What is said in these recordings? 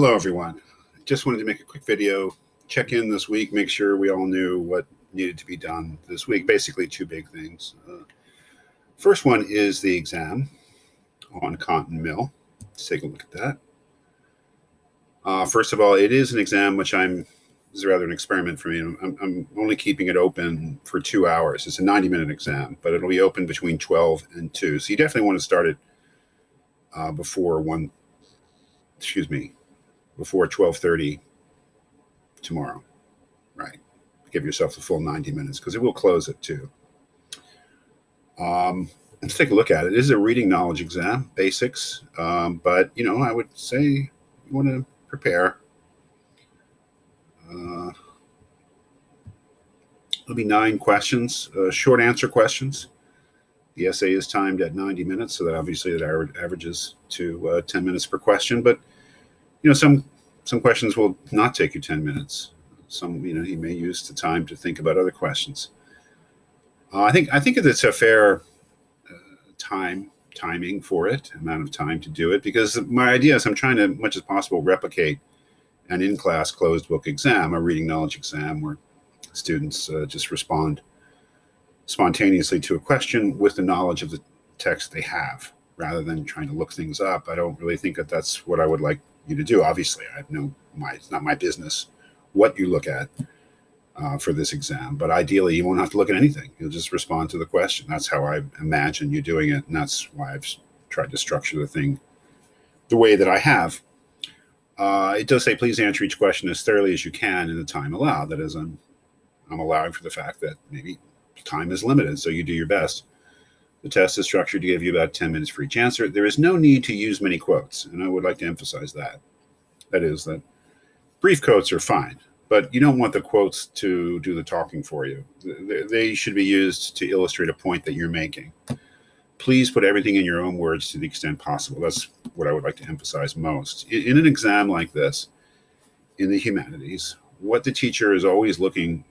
Hello, everyone. Just wanted to make a quick video, check in this week, make sure we all knew what needed to be done this week. Basically, two big things. First one is the exam on Cotton Mill. Let's take a look at that. First of all, it is an exam which this is rather an experiment for me. I'm only keeping it open for 2 hours. It's a 90-minute exam, but it'll be open between 12 and 2. So you definitely want to start it before 12:30 tomorrow, right? Give yourself the full 90 minutes because it will close at 2. Let's take a look at it. It is a reading knowledge exam, basics, but I would say you want to prepare. There'll be 9 questions, short answer questions. The essay is timed at 90 minutes, so that obviously that averages to 10 minutes per question. But some questions will not take you 10 minutes. Some, he may use the time to think about other questions. I think it's a fair timing for it, amount of time to do it, because my idea is I'm trying to, as much as possible, replicate an in-class closed book exam, a reading knowledge exam, where students just respond spontaneously to a question with the knowledge of the text they have, rather than trying to look things up. I don't really think that that's what I would like you to do. Obviously, it's not my business what you look at for this exam, but ideally you won't have to look at anything. You'll just respond to the question. That's how I imagine you doing it, and that's why I've tried to structure the thing the way that I have. It does say please answer each question as thoroughly as you can in the time allowed. That is, I'm allowing for the fact that maybe time is limited, so you do your best. The test is structured to give you about 10 minutes for each answer. There is no need to use many quotes, and I would like to emphasize that. That is, that brief quotes are fine, but you don't want the quotes to do the talking for you. They should be used to illustrate a point that you're making. Please put everything in your own words to the extent possible. That's what I would like to emphasize most. In an exam like this, in the humanities, what the teacher is always looking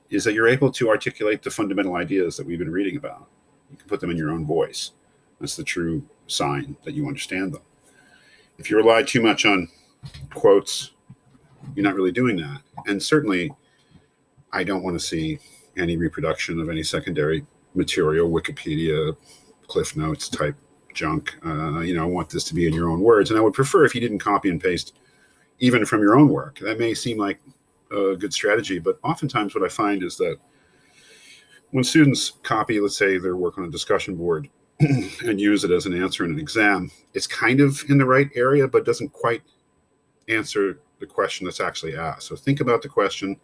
is that you're able to articulate the fundamental ideas that we've been reading about. You can put them in your own voice. That's the true sign that you understand them. If you rely too much on quotes, you're not really doing that. And certainly, I don't want to see any reproduction of any secondary material, Wikipedia, Cliff Notes type junk. I want this to be in your own words. And I would prefer if you didn't copy and paste even from your own work. That may seem like a good strategy, but oftentimes what I find is that when students copy, let's say, their work on a discussion board and use it as an answer in an exam, it's kind of in the right area, but doesn't quite answer the question that's actually asked. So think about the question,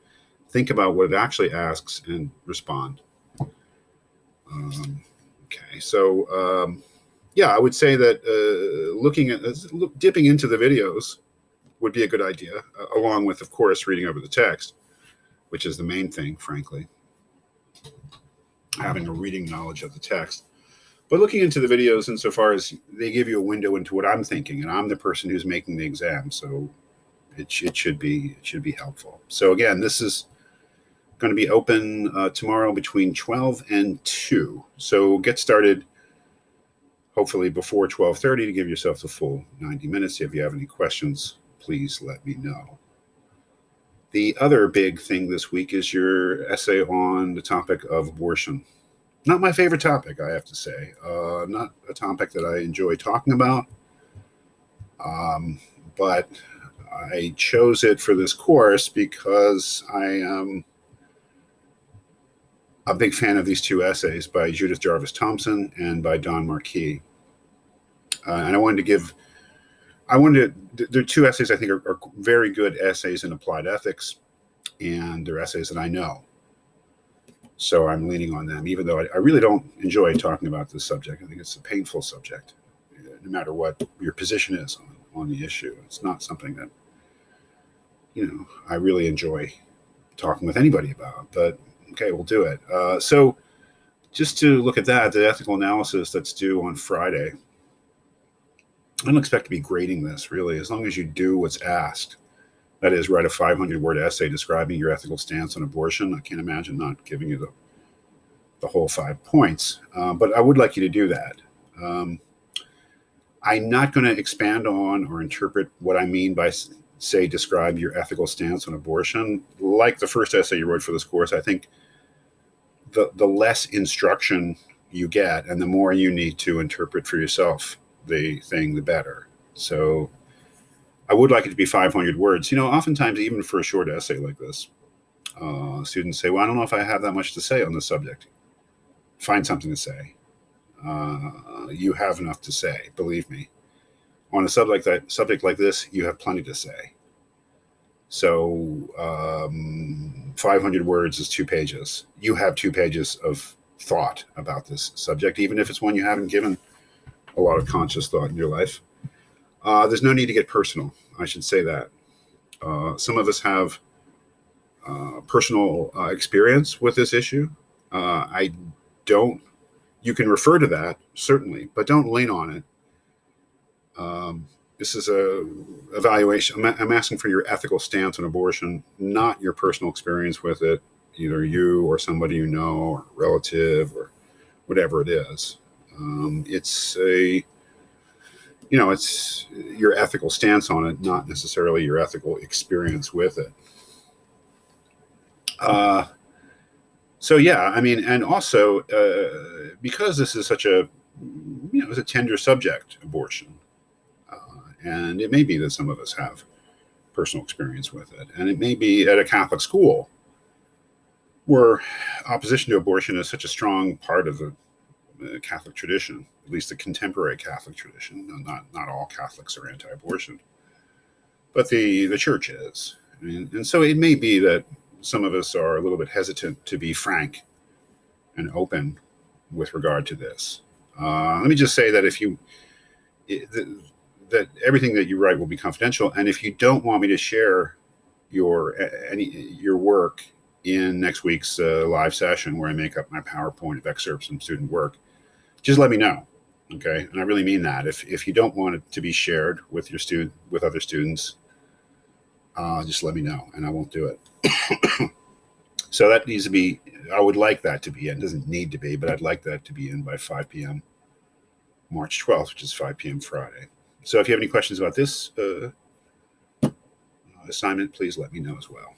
think about what it actually asks, and respond. Okay, so I would say that dipping into the videos would be a good idea, along with, of course, reading over the text, which is the main thing, frankly. Having a reading knowledge of the text, but looking into the videos insofar as they give you a window into what I'm thinking, and I'm the person who's making the exam, so it should be helpful. So again, this is going to be open tomorrow between 12 and 2. So get started hopefully before 12:30 to give yourself the full 90 minutes. If you have any questions, please let me know. The other big thing this week is your essay on the topic of abortion. Not my favorite topic, I have to say. Not a topic that I enjoy talking about. But I chose it for this course because I am a big fan of these 2 essays by Judith Jarvis Thompson and by Don Marquis. And they're 2 essays I think are very good essays in applied ethics, and they're essays that I know. So I'm leaning on them, even though I really don't enjoy talking about this subject. I think it's a painful subject, no matter what your position is on the issue. It's not something that, I really enjoy talking with anybody about, but okay, we'll do it. So just to look at that, the ethical analysis that's due on Friday, I don't expect to be grading this, really, as long as you do what's asked. That is, write a 500-word essay describing your ethical stance on abortion. I can't imagine not giving you the whole 5 points, but I would like you to do that. I'm not going to expand on or interpret what I mean by say, describe your ethical stance on abortion. Like the first essay you wrote for this course, I think the less instruction you get and the more you need to interpret for yourself the thing, the better. So I would like it to be 500 words. Oftentimes, even for a short essay like this, students say, well, I don't know if I have that much to say on this subject. Find something to say. You have enough to say, believe me. On a subject like this, you have plenty to say. So 500 words is 2 pages. You have 2 pages of thought about this subject, even if it's one you haven't given a lot of conscious thought in your life. There's no need to get personal. I should say that. Some of us have personal experience with this issue. I don't. You can refer to that, certainly, but don't lean on it. This is a evaluation. I'm asking for your ethical stance on abortion, not your personal experience with it, either you or somebody you know or a relative or whatever it is. It's your ethical stance on it, not necessarily your ethical experience with it. And also because this is such it's a tender subject, abortion. And it may be that some of us have personal experience with it. And it may be at a Catholic school where opposition to abortion is such a strong part of the Catholic tradition, at least the contemporary Catholic tradition. Not all Catholics are anti-abortion, but the church is. And so it may be that some of us are a little bit hesitant to be frank and open with regard to this. Let me just say that that everything that you write will be confidential. And if you don't want me to share your work in next week's live session where I make up my PowerPoint of excerpts from student work, just let me know. Okay. And I really mean that. If you don't want it to be shared with with other students, just let me know and I won't do it. So that needs to be, I would like that to be in. It doesn't need to be, but I'd like that to be in by 5 p.m. March 12th, which is 5 p.m. Friday. So if you have any questions about this assignment, please let me know as well.